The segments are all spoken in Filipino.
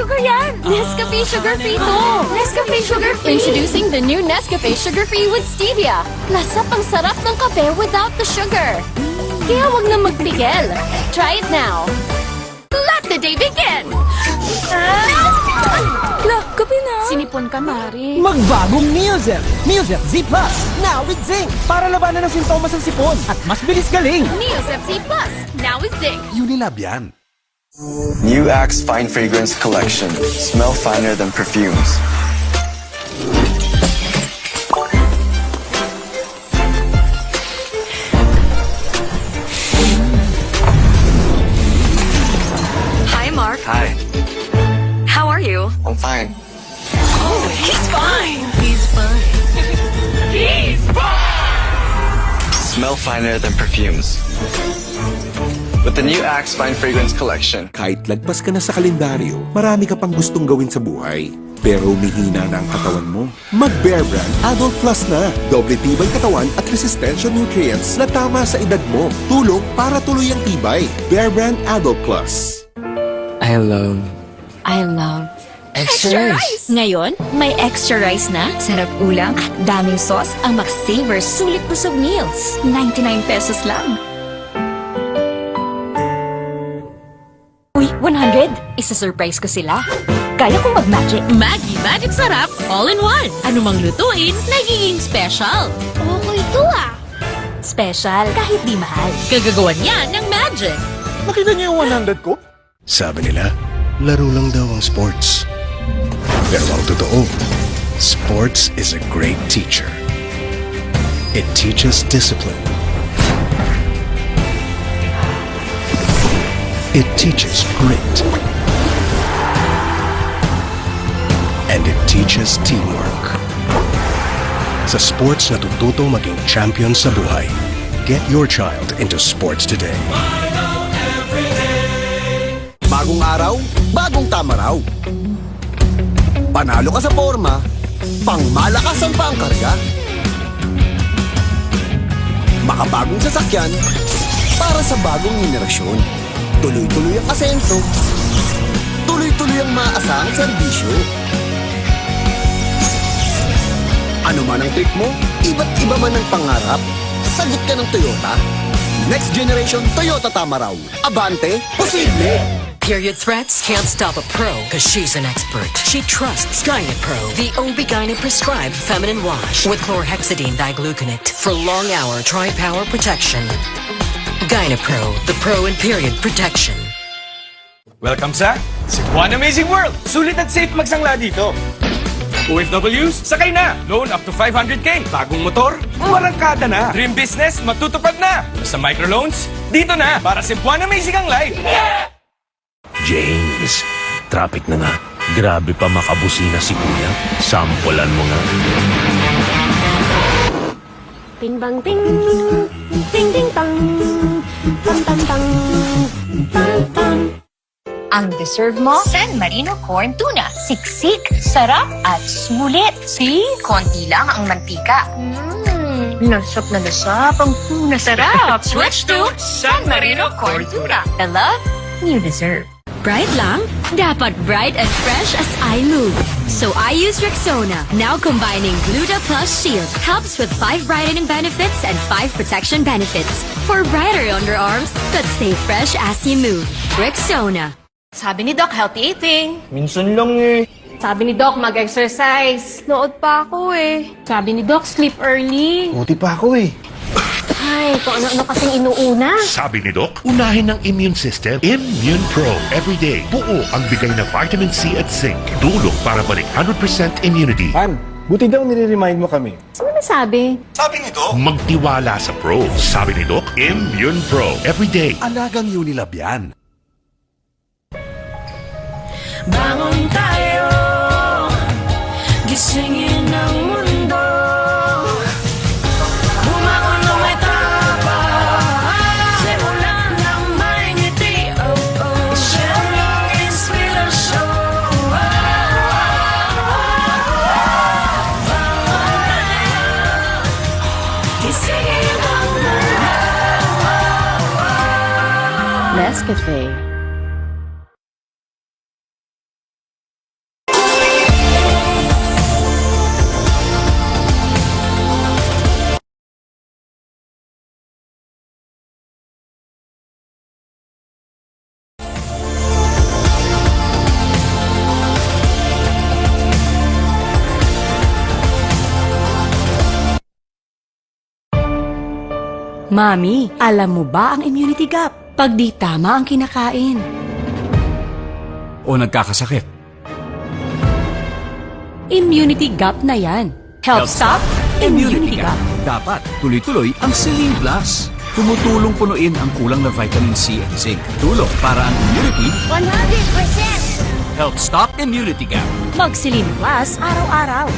sugar yan! Nescafe Sugar-Free to! Nescafe Sugar-Free! Introducing the new Nescafe Sugar-Free with Stevia. Lasap ang sarap ng kape without the sugar. Kaya wag na magpigil. Try it now. Let the day begin! Kape na! Sinipon ka, Mari. Magbagong Neozep! Neozep Z Plus! Now with zinc! Para labanan ng sintomas ng sipon at mas bilis galing! Neozep Z Plus, now with zinc. Unilab yan. New Axe Fine Fragrance Collection. Smell finer than perfumes. Hi, Mark. Hi, How are you? I'm fine. Oh, he's fine. He's fine. He's Smell finer than perfumes. With the new Axe Fine Fragrance Collection. Kahit lagpas ka na sa kalendaryo, marami ka pang gustong gawin sa buhay. Pero umihina na ang katawan mo. Mag-Bear Brand Adult Plus na. Doble tibay katawan at resistensya nutrients na tama sa edad mo. Tulong para tuloy ang tibay. Bear Brand Adult Plus. I love Extra rice! Ngayon, may extra rice na, sarap ulam at daming sauce ang Max Savers Sulit Busog Meals. 99 pesos lang. Uy, 100! Isa-surprise ko sila. Kaya kong mag-magic. Maggie Magic Sarap, all-in-one. Anumang lutuin, nagiging special. Okay to ah! Special kahit di mahal. Kagagawan yan ng magic. Nakita niyo yung 100 ko? Sabi nila, laro lang daw ang sports. Pero ang totoo, sports is a great teacher. It teaches discipline. It teaches grit. And it teaches teamwork. Sa sports natututo maging champion sa buhay. Get your child into sports today. Bagong araw, bagong tama raw. Panalo ka sa forma, pangmalakasan pa ang karga. Makabagong sasakyan, para sa bagong henerasyon. Tuloy-tuloy ang asenso, tuloy-tuloy ang maasahang serbisyo. Ano man ang trip mo, iba't iba man ang pangarap, sagot ka ng Toyota. Next generation Toyota Tamaraw. Abante, posible! Period threats can't stop a pro because she's an expert. She trusts Gynapro, the OB-GYN prescribed feminine wash with chlorhexidine digluconate for long-hour tri-power protection. Gynapro, the pro in period protection. Welcome sa Cebuan Amazing World! Sulit at safe magsangla dito. OFWs, sakay na! Loan up to 500k. Bagong motor, warangkada na. Dream business, matutupad na. Sa microloans, dito na. Para Cebuan Amazing ang life. Yeah! James, traffic na nga. Grabe pa makabusina si Kuya. Sampulan mo nga. Ting bang ting, ting ting tang, tang tang tang, tang tang. Ang deserve mo, San Marino Corn Tuna. Siksik, sarap at sulit. See? Konti lang ang mantika. Lasap na lasap ang tuna sarap. Switch to San Marino Corn Tuna. The love you deserve. Bright lang? Dapat bright and fresh as I move. So I use Rexona, now combining Gluta Plus Shield. Helps with 5 brightening benefits and 5 protection benefits. For brighter underarms that stay fresh as you move. Rexona. Sabi ni Doc, healthy eating. Minsan lang eh. Sabi ni Doc, mag-exercise. Nood pa ako eh. Sabi ni Doc, sleep early. Buti pa ako eh. Ay, kung ano-ano kasing inuuna. Sabi ni Doc, unahin ng immune system. Immune Pro. Everyday. Buo ang bigay na vitamin C at zinc. Tulong para balik 100% immunity. Han, buti daw nire-remind mo kami. Sino nasabi? Sabi nito, Magtiwala sa Pro. Sabi ni Doc, Immune Pro. Everyday. Alagang Unilab yan. Bangon tayo, gisingin ang mundo. Bumangon na may tapang, simulan ng may ngiti. Oh, oh, share yung inspirasyon. Bangon tayo, gisingin ang mundo. Nescafe. Mami, alam mo ba ang immunity gap? Pag di tama ang kinakain. O nagkakasakit. Immunity gap na yan. Help stop immunity gap. Dapat tuloy-tuloy ang Celine Plus. Tumutulong punuin ang kulang na vitamin C at zinc. Tulong para ang immunity 100%! help stop immunity gap. Mag-Celine Plus araw-araw.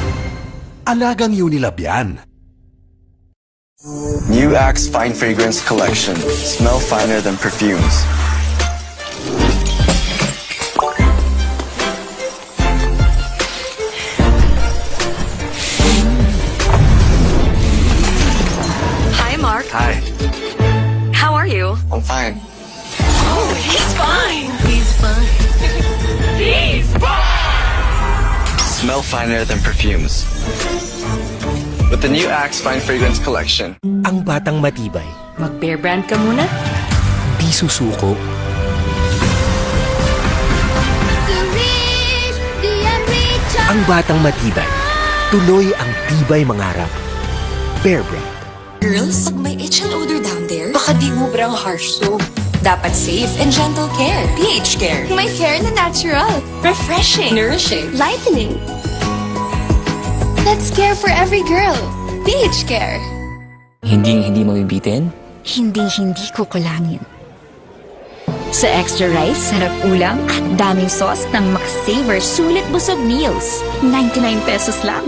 Alagang Unilab yan. New Axe Fine Fragrance Collection. Smell finer than perfumes. Hi, Mark. Hi, How are you? I'm fine. Oh, he's fine. He's fine. Smell finer than perfumes. With the new Axe Fine Fragrance Collection. Ang batang matibay, Mag-bear brand ka muna. di susuko. To reach the unreachable. Ang batang matibay, tuloy ang tibay mangarap. Bear Brand. Girls, pag may itch and odor down there, baka di mubrang harsh soap. Dapat safe and gentle care. pH Care. May care na natural. Refreshing. Nourishing. Lightening. That's care for every girl. pH Care. Hindi mabibitin? Hindi kukulangin. Sa extra rice, sarap ulam, at daming sauce ng makasavor sulit busog meals. 99 pesos lang.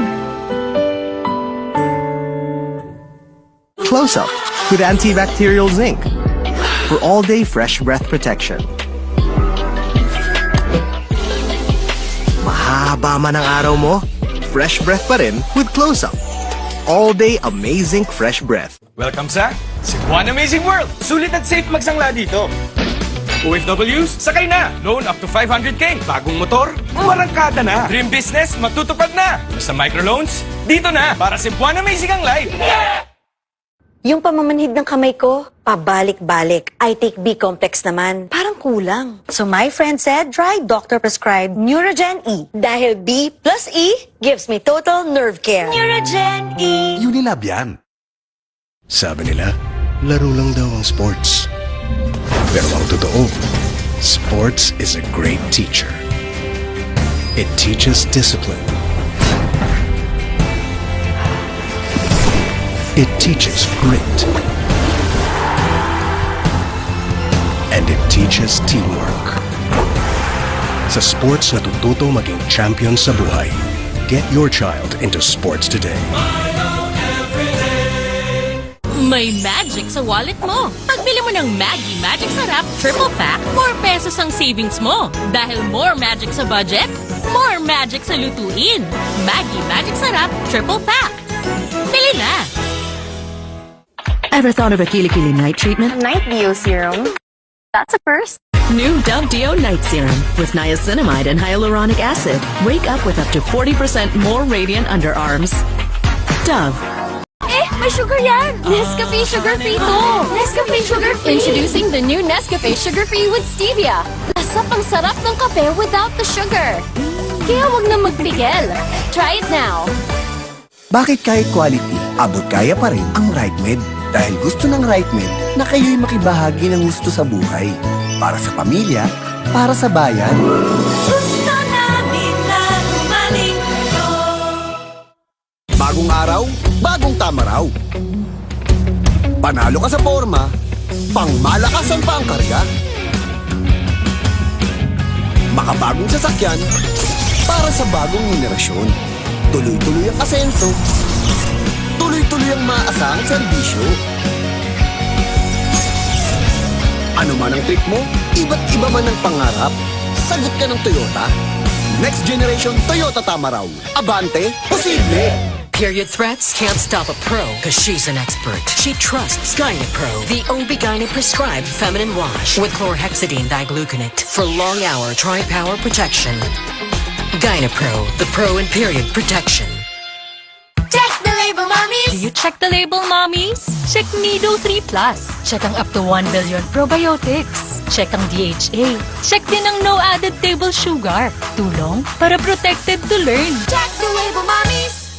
Close Up with antibacterial zinc for all-day fresh breath protection. Mahaba man ang araw mo, fresh breath pa rin with Close Up. All-day amazing fresh breath. Welcome sa Cebuan Amazing World! Sulit at safe magsangla dito. OFWs, sakay na! Loan up to 500k. Bagong motor, marangkada na. Dream business, matutupad na. Basta microloans, dito na. Para Cebuan Amazing ang life. Yung pamamanhid ng kamay ko, pabalik-balik. I take B-complex naman. Parang kulang. So my friend said, try doctor-prescribed Neurogen E. Dahil B plus E gives me total nerve care. Neurogen E. Unilab yan. Sabi nila, laro lang daw ang sports. Pero ang totoo, sports is a great teacher. It teaches discipline. It teaches grit. And it teaches teamwork. Sa sports natututo maging champion sa buhay. Get your child into sports today. May magic sa wallet mo. Pagbili mo ng Maggi Magic Sarap Triple Pack, 4 pesos ang savings mo. Dahil more magic sa budget, more magic sa lutuin. Maggi Magic Sarap Triple Pack. Bili na! Ever thought of a Kilikili night treatment? Night Dio Serum. That's a first. New Dove Dio Night Serum with niacinamide and hyaluronic acid. Wake up with up to 40% more radiant underarms. Dove. May sugar yan! Nescafe Sugar Free to! Nescafe Sugar Free! Introducing the new Nescafe Sugar Free with Stevia. Lasa pang sarap ng kape without the sugar. Kaya wag na magpigil. Try it now. Bakit kahit quality, abot kaya pa rin ang Right Med? Dahil gusto ng Right Med na kayo'y makibahagi ng gusto sa buhay. Para sa pamilya, para sa bayan. Gusto namin na gumaling to. Bagong araw, bagong tama raw. Panalo ka sa forma, pangmalakasan pa ang karga. Makabagong sasakyan, para sa bagong henerasyon. Tuloy-tuloy ang asenso, tuloy-tuloy ang maaasahang serbisyo. Ano man ang trip mo, iba't iba man ang pangarap, sagot ka ng Toyota. Next generation Toyota Tamaraw. Abante, posible! Period threats can't stop a pro because she's an expert. She trusts Gynapro, the OB-GYN prescribed feminine wash with chlorhexidine digluconate for long-hour tri-power protection. Gynapro, the pro in period protection. Check the label, mommies! Do you check the label, mommies? Check Nido 3 Plus. Check ang up to 1 billion probiotics. Check ang DHA. Check din ang no added table sugar. Tulong para protected to learn. Check the label, mommies!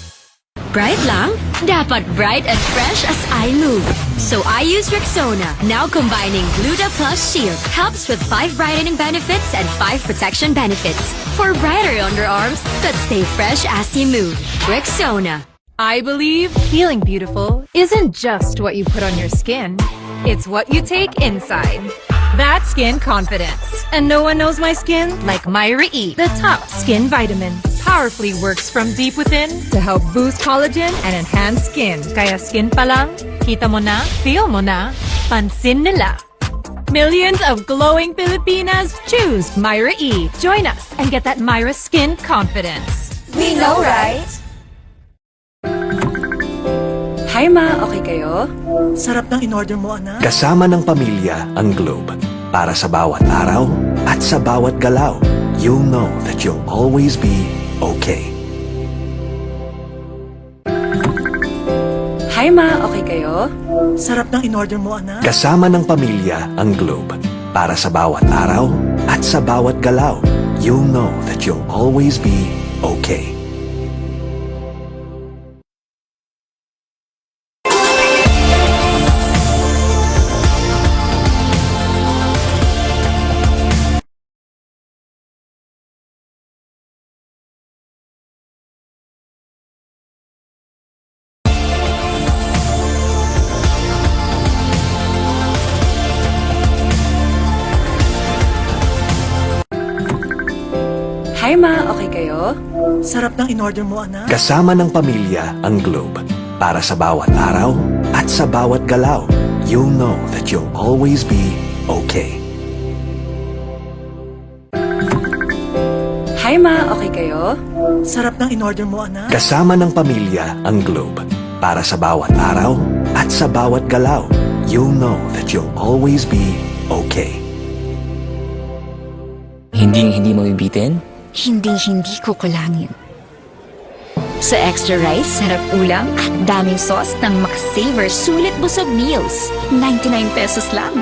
bright lang? Dapat bright and fresh as I move. So I use Rexona, now combining Gluta Plus Shield. Helps with 5 brightening benefits and 5 protection benefits. For brighter underarms that stay fresh as you move. Rexona. I believe feeling beautiful isn't just what you put on your skin. It's what you take inside. That's skin confidence. And no one knows my skin like Myra E, the top skin vitamin. Powerfully works from deep within to help boost collagen and enhance skin. Kaya skin pa lang, kita mo na, feel mo na, pansin nila. Millions of glowing Filipinas choose Myra E. Join us and get that Myra skin confidence. We know, right? Hi ma, okay kayo? Sarap ng in-order mo, anak. Kasama ng pamilya ang Globe. Para sa bawat araw at sa bawat galaw, you'll know that you'll always be okay. Hi ma, okay kayo? Sarap ng in-order mo, anak. Kasama ng pamilya ang Globe. Para sa bawat araw at sa bawat galaw, you'll know that you'll always be okay. Hi ma, okay kayo? Sarap ng in-order mo, anak. Kasama ng pamilya ang Globe. Para sa bawat araw at sa bawat galaw, you'll know that you'll always be okay. Hi ma, okay kayo? Sarap ng in-order mo, anak. Kasama ng pamilya ang Globe. Para sa bawat araw at sa bawat galaw, you'll know that you'll always be okay. Hindi mabibitin? Hindi ko kulangin. Sa extra rice, sarap ulam at daming sauce ng McSaver Sulit Busog Meals. 99 pesos lang.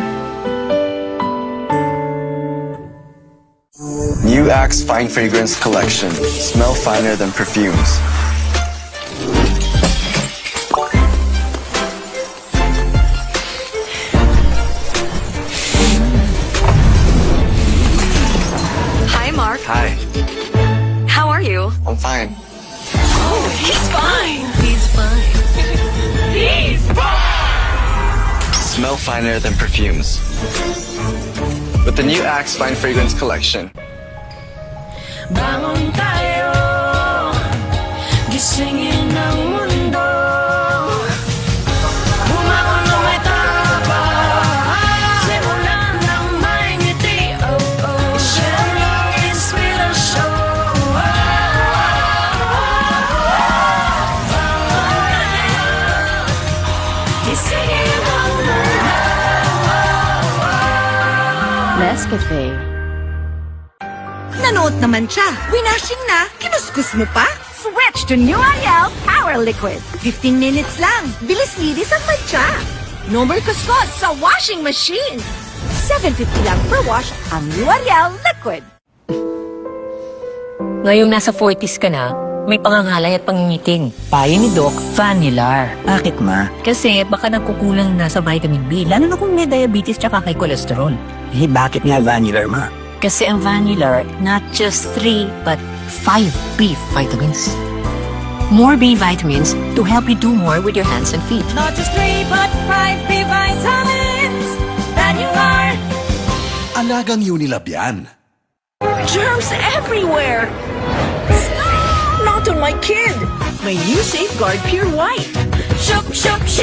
New Axe Fine Fragrance Collection. Smell finer than perfumes. Hi, Mark. Hi, How are you? I'm fine. Oh, he's fine. He's fine. He's fine. Smell finer than perfumes. With the new Axe Fine Fragrance Collection. Bangon tayo, gisingin ang mundo. Bumangon na may tapang, simulan ng may ngiti. Oh, oh, share your inspirasyon. Bangon tayo, gisingin ang mundo. Nescafe. Nanood naman siya. Winashing na. Kinuskus mo pa. Switch to New Ariel Power Liquid. 15 minutes lang. Bilis-linis ang matcha. No more kuskus sa washing machine. $7.50 lang per wash ang New Ariel Liquid. Ngayong nasa 40s ka na, may pangangalay at pangingiting. Payo ni Doc, Vanilar. Bakit ma? Kasi baka nagkukulang na sa vitamin B, lalo na kung may diabetes tsaka kay cholesterol. Eh, bakit nga Vanilar ma? Kasi ang Vanilar, not just 3, but 5 B vitamins. More B vitamins to help you do more with your hands and feet. Not just 3, but 5 B vitamins that you are. Alagang Unilab yan. Germs everywhere. Not on my kid. My new Safeguard Pure White. Shook, shook, shook.